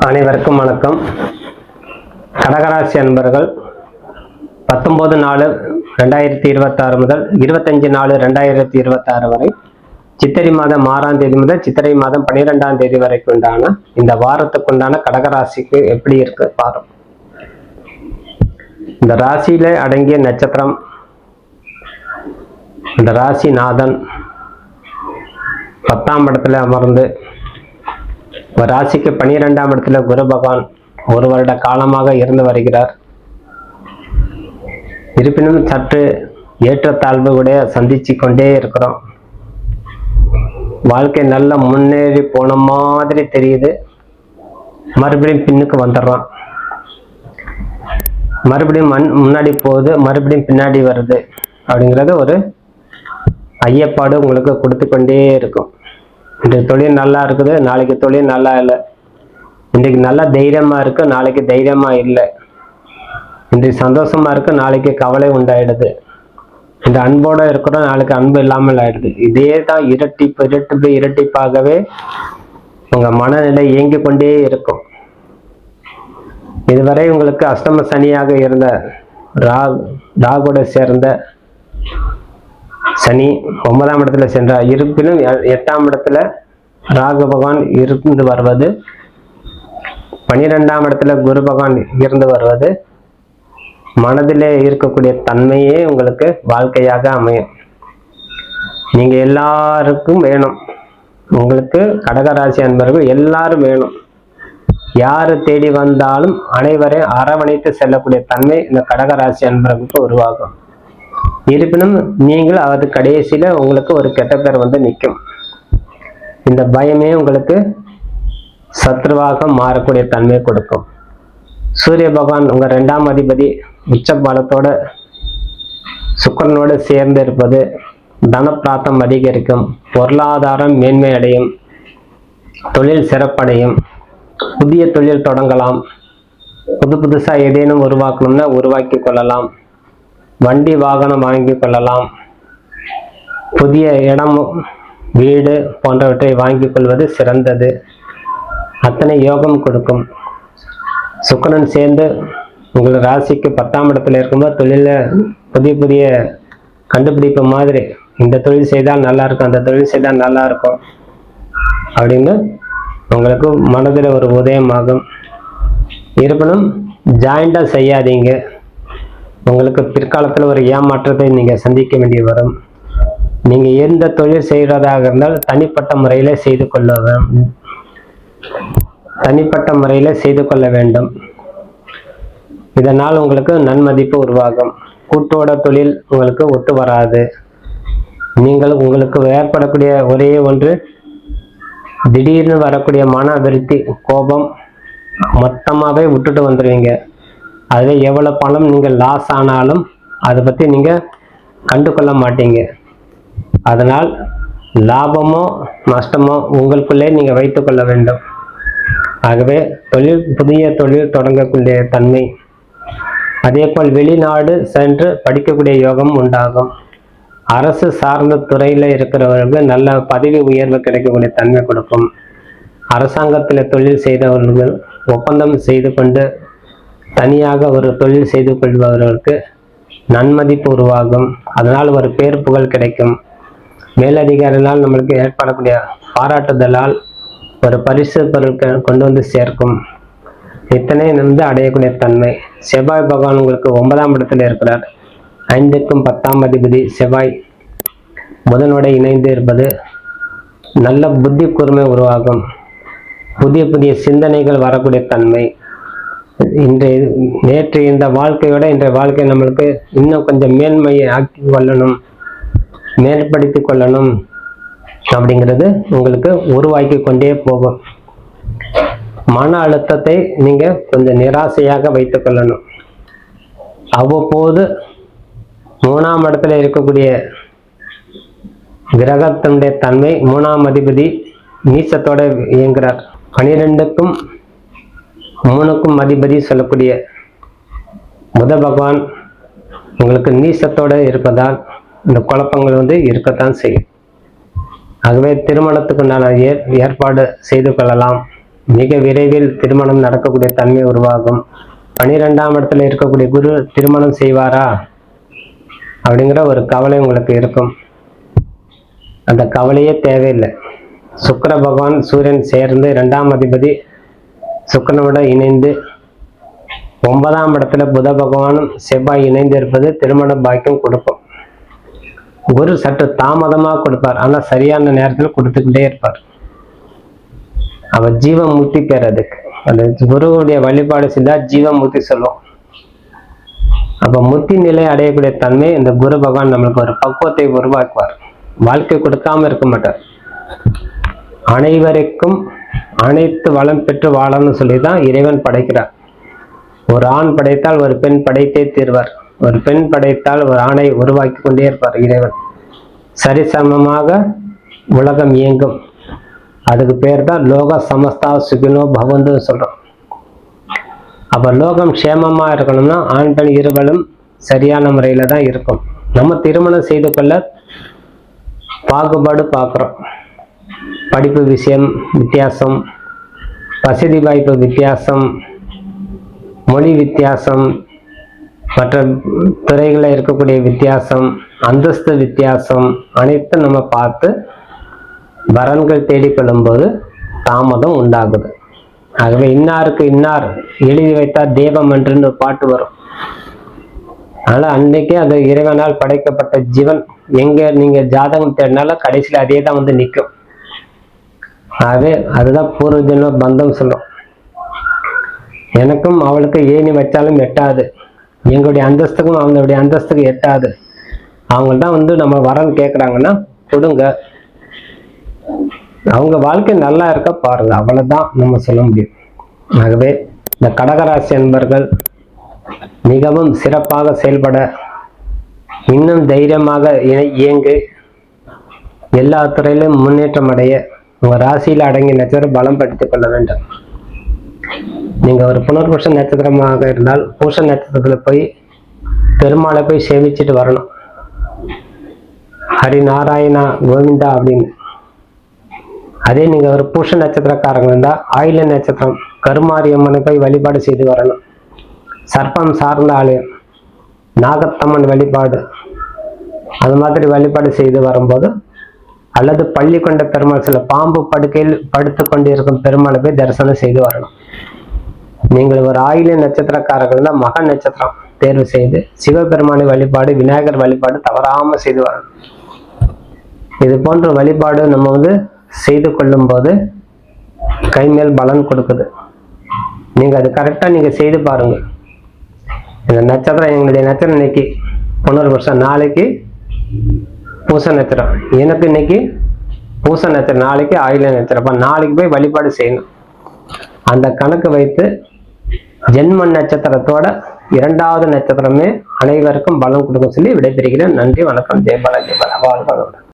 அனைவருக்கும் வணக்கம். கடகராசி அன்பர்கள் 19/4/2026 முதல் 25/4/2026 வரை சித்திரை மாதம் 6ஆம் தேதி முதல் சித்திரை மாதம் 12ஆம் தேதி வரைக்கும் உண்டான இந்த வாரத்துக்குண்டான கடகராசிக்கு எப்படி இருக்கு பாருங்க. இந்த ராசியில அடங்கிய நட்சத்திரம், இந்த ராசிநாதன் 10ஆம் இடத்துல அமர்ந்து ராசிக்கு 12ஆம் இடத்துல குரு பகவான் ஒரு வருட காலமாக இருந்து வருகிறார். இருப்பினும் சற்று ஏற்றத்தாழ்வு கூட சந்திச்சு கொண்டே இருக்கிறோம். வாழ்க்கை நல்ல முன்னேறி போன மாதிரி தெரியுது, மறுபடியும் பின்னுக்கு வந்துடுறோம். மறுபடியும் முன்னாடி போகுது, மறுபடியும் பின்னாடி வருது அப்படிங்கிறது ஒரு ஐயப்பாடு உங்களுக்கு கொடுத்து கொண்டே இருக்கும். இன்றைக்கு தொழில் நல்லா இருக்குது, நாளைக்கு தொழில் நல்லா இல்லை. இன்றைக்கு நல்லா தைரியமா இருக்கு, நாளைக்கு தைரியமா இல்லை. இன்றைக்கு சந்தோஷமா இருக்கு, நாளைக்கு கவலை உண்டாயிடுது. இந்த அன்போட இருக்கிறோம், நாளைக்கு அன்பு இல்லாமல் ஆயிடுது. இதே தான் இரட்டிப்பாகவே உங்க மனநிலை இயங்கி கொண்டே இருக்கும். இதுவரை உங்களுக்கு அஷ்டம சனியாக இருந்த ராகுட சேர்ந்த சனி 9ஆம் இடத்துல சென்றார். இருப்பினும் 8ஆம் இடத்துல ராகு பகவான் இருந்து வருவது, 12ஆம் இடத்துல குரு பகவான் இருந்து வருவது மனதிலே இருக்கக்கூடிய தன்மையே உங்களுக்கு வாழ்க்கையாக அமையும். நீங்க எல்லாருக்கும் வேணும், உங்களுக்கு கடகராசி அன்பர்கள் எல்லாரும் வேணும். யாரு தேடி வந்தாலும் அனைவரையும் அரவணைத்து செல்லக்கூடிய தன்மை இந்த கடகராசி அன்பர்களுக்கு உருவாகும். இருப்பினும் நீங்கள் அது கடைசியில உங்களுக்கு ஒரு கெட்ட பேர் வந்து நிற்கும். இந்த பயமே உங்களுக்கு சத்ருவாக மாறக்கூடிய தன்மை கொடுக்கும். சூரிய பகவான் உங்க 2ஆம் அதிபதி உச்ச பலத்தோட சுக்கிரனோடு சேர்ந்து இருப்பது தனப்பிராப்தம் அதிகரிக்கும், பொருளாதாரம் மேன்மை அடையும், தொழில் சிறப்படையும், புதிய தொழில் தொடங்கலாம், புதுசா ஏதேனும் உருவாக்கணும்னா உருவாக்கி கொள்ளலாம், வண்டி வாகனம் வாங்கி கொள்ளலாம், புதிய இடம் வீடு போன்றவற்றை வாங்கி கொள்வது சிறந்தது. அத்தனை யோகம் கொடுக்கும். சுக்கிரன் சேர்ந்து உங்கள் ராசிக்கு 10ஆம் இடத்துல இருக்கும்போது தொழில புதிய கண்டுபிடிப்பு மாதிரி, இந்த தொழில் செய்தால் நல்லா இருக்கும், அந்த தொழில் செய்தால் நல்லா இருக்கும் அப்படின்னு உங்களுக்கு மனதில் ஒரு உதயமாகும். இருப்பினும் ஜாயிண்டா செய்யாதீங்க, உங்களுக்கு பிற்காலத்தில் ஒரு ஏமாற்றத்தை நீங்க சந்திக்க வேண்டி வரும். நீங்க எந்த தொழில் செய்யறதாக இருந்தால் தனிப்பட்ட முறையில செய்து கொள்ள வேண்டும். இதனால் உங்களுக்கு நன்மதிப்பு உருவாகும். கூட்டோட தொழில் உங்களுக்கு ஒத்து வராது. உங்களுக்கு ஏற்படக்கூடிய ஒரே ஒன்று, திடீர்னு வரக்கூடிய மன விருத்தி, கோபம் மொத்தமாவே விட்டுட்டு வந்துடுவீங்க. அதுவே எவ்வளவு பணம் நீங்கள் லாஸ் ஆனாலும் அதை பத்தி நீங்க கண்டு கொள்ள மாட்டீங்க. அதனால் லாபமோ நஷ்டமோ உங்களுக்குள்ளே நீங்க வைத்துக் கொள்ள வேண்டும். ஆகவே புதிய தொழில் தொடங்கக்கூடிய தன்மை, அதே போல் வெளிநாடு சென்று படிக்கக்கூடிய யோகம் உண்டாகும். அரசு சார்ந்த துறையில இருக்கிறவர்களுக்கு நல்ல பதவி உயர்வு கிடைக்கக்கூடிய தன்மை கொடுக்கும். அரசாங்கத்தில் தொழில் செய்தவர்கள் ஒப்பந்தம் செய்து கொண்டு தனியாக ஒரு தொழில் செய்து கொள்பவர்களுக்கு நன்மதிப்பு உருவாகும். அதனால் ஒரு பேர் புகழ் கிடைக்கும். மேலதிகாரிகளால் நம்மளுக்கு ஏற்படக்கூடிய பாராட்டுதலால் ஒரு பரிசு பொருட்கள் கொண்டு வந்து சேர்க்கும். இத்தனை அடையக்கூடிய தன்மை. செவ்வாய் பகவான் உங்களுக்கு 9ஆம் இடத்துல இருக்கிறார். 5க்கும் 10ஆம் அதிபதி செவ்வாய் புதனோட இணைந்து இருப்பது நல்ல புத்தி கூர்மை உருவாகும். புதிய சிந்தனைகள் வரக்கூடிய தன்மை. நேற்று இந்த வாழ்க்கையோட இன்றைய வாழ்க்கை நம்மளுக்கு இன்னும் கொஞ்சம் மேன்மையை ஆக்கி கொள்ளணும், மேற்படுத்தி கொள்ளணும் அப்படிங்கிறது உங்களுக்கு உருவாக்கி கொண்டே போகும். மன அழுத்தத்தை நீங்க கொஞ்சம் நிராசையாக வைத்துக் கொள்ளணும். அவ்வப்போது 3ஆம் இடத்துல இருக்கக்கூடிய கிரகத்தினுடைய தன்மை, 3ஆம் அதிபதி நீச்சத்தோட இயங்குகிறார். 12க்கும் 3க்கும் அதிபதி சொல்லக்கூடிய புத பகவான் உங்களுக்கு நீசத்தோட இருப்பதால் இந்த குழப்பங்கள் இருக்கத்தான் செய்யும். ஆகவே திருமணத்துக்கு உண்டான ஏற்பாடு செய்து கொள்ளலாம். மிக விரைவில் திருமணம் நடக்கக்கூடிய தன்மை உருவாகும். 12ஆம் இடத்துல இருக்கக்கூடிய குரு திருமணம் செய்வாரா அப்படிங்கிற ஒரு கவலை உங்களுக்கு இருக்கும். அந்த கவலையே தேவையில்லை. சுக்கிர பகவான் சூரியன் சேர்ந்து 2ஆம் அதிபதி சுக்கிரனோட இணைந்து 9ஆம் இடத்துல புத பகவானும் செவ்வாய் இணைந்து இருப்பது திருமண பாக்கியம் கொடுக்கும். குரு சற்று தாமதமாக கொடுப்பார், ஆனா சரியான நேரத்தில் கொடுத்துக்கிட்டே இருப்பார். அவர் ஜீவமுக்தி பெறதுக்கு அந்த குருவுடைய வழிபாடு செய்தா ஜீவமுக்தி சொல்லுவோம். அப்ப முக்தி நிலை அடையக்கூடிய தன்மை இந்த குரு பகவான் நம்மளுக்கு ஒரு பக்குவத்தை உருவாக்குவார். வாழ்க்கை கொடுக்காம இருக்க மாட்டார். அனைவருக்கும் அனைத்து வளம் பெற்று வாழணும்னு சொல்லிதான் இறைவன் படைக்கிறார். ஒரு ஆண் படைத்தால் ஒரு பெண் படைத்தே தீர்வார். ஒரு பெண் படைத்தால் ஒரு ஆணை உருவாக்கி கொண்டே இருப்பார் இறைவன். சரிசமமாக உலகம் இயங்கும். அதுக்கு பேர் தான் லோக சமஸ்தா சுகினோ பவந்து சொல்றோம். அப்ப லோகம் க்ஷேமமா இருக்கணும்னா ஆண் பெண் இருவரும் சரியான முறையில தான் இருக்கும். நம்ம திருமணம் செய்து கொள்ள பாகுபாடு பார்க்குறோம். படிப்பு விஷயம் வித்தியாசம், வசதி வாய்ப்பு வித்தியாசம், மொழி வித்தியாசம், மற்ற துறைகளில் இருக்கக்கூடிய வித்தியாசம், அந்தஸ்து வித்தியாசம் அனைத்தும் நம்ம பார்த்து வரன்கள் தேடிக்கொள்ளும் போது தாமதம் உண்டாகுது. ஆகவே இன்னாருக்கு இன்னார் எழுதி வைத்தார் தெய்வம் என்று பாட்டு வரும். அதனால அன்னைக்கே அந்த இறைவனால் படைக்கப்பட்ட ஜீவன் எங்க நீங்க ஜாதகம் தேடினாலும் கடைசியில் அதே தான் வந்து நிற்கும். ஆகவே அதுதான் பூர்வ ஜென்ம பந்தம் சொல்லும். எனக்கும் அவளுக்கு ஏணி வச்சாலும் எட்டாது, எங்களுடைய அந்தஸ்துக்கும் அவங்களுடைய அந்தஸ்துக்கு எட்டாது. அவங்கள்ட்ட வந்து நம்ம வரன்னு கேட்குறாங்கன்னா கொடுங்க, அவங்க வாழ்க்கை நல்லா இருக்க பாருங்க, அவ்வளவுதான் நம்ம சொல்ல முடியும். ஆகவே இந்த கடகராசி என்பர்கள் மிகவும் சிறப்பாக செயல்பட, இன்னும் தைரியமாக இயங்கு, எல்லா துறையிலும் முன்னேற்றம் அடைய உங்க ராசியில் அடங்கிய நட்சத்திரம் பலம் படுத்திக் கொள்ள வேண்டும். நீங்க ஒரு புனர்பூச நட்சத்திரமாக இருந்தால் பூச நட்சத்திரத்துல போய் பெருமாளை போய் சேவிச்சுட்டு வரணும். ஹரி நாராயணா கோவிந்தா அப்படின்னு. அதே நீங்க ஒரு பூச நட்சத்திரக்காரங்க இருந்தா ஆயில நட்சத்திரம் கருமாரியம்மனை போய் வழிபாடு செய்து வரணும். சர்ப்பம் சார்ந்த ஆலயம், நாகத்தம்மன் வழிபாடு, அது மாதிரி வழிபாடு செய்து வரும்போது, அல்லது பள்ளி கொண்ட பெருமாள் சில பாம்பு படுக்கையில் படுத்து கொண்டு இருக்கும் பெருமாளை போய் தரிசனம் செய்து வரணும். நீங்கள் ஒரு ஆயில நட்சத்திரக்காரர்கள் தான் மக நட்சத்திரம் தேர்வு செய்து சிவபெருமானை வழிபாடு, விநாயகர் வழிபாடு தவறாம செய்து வரணும். இது போன்ற வழிபாடு நம்ம வந்து செய்து கொள்ளும் போது கைமேல் பலன் கொடுக்குது. நீங்க அது கரெக்டா நீங்க செய்து பாருங்க. இந்த நட்சத்திரம் எங்களுடைய நட்சத்திரம் இன்னைக்கு புனர்வருஷம், நாளைக்கு பூச நட்சத்திரம், எனக்கு இன்னைக்கு பூச நட்சத்திரம், நாளைக்கு ஆயில நட்சத்திரம், நாளைக்கு போய் வழிபாடு செய்யணும். அந்த கணக்கு வைத்து ஜென்ம நட்சத்திரத்தோட 2வது நட்சத்திரமே அனைவருக்கும் பலம் கொடுக்கும் சொல்லி விடைபெறுகிறேன். நன்றி, வணக்கம். ஜெயபாலா, ஜெயபாலா, வாழ்க.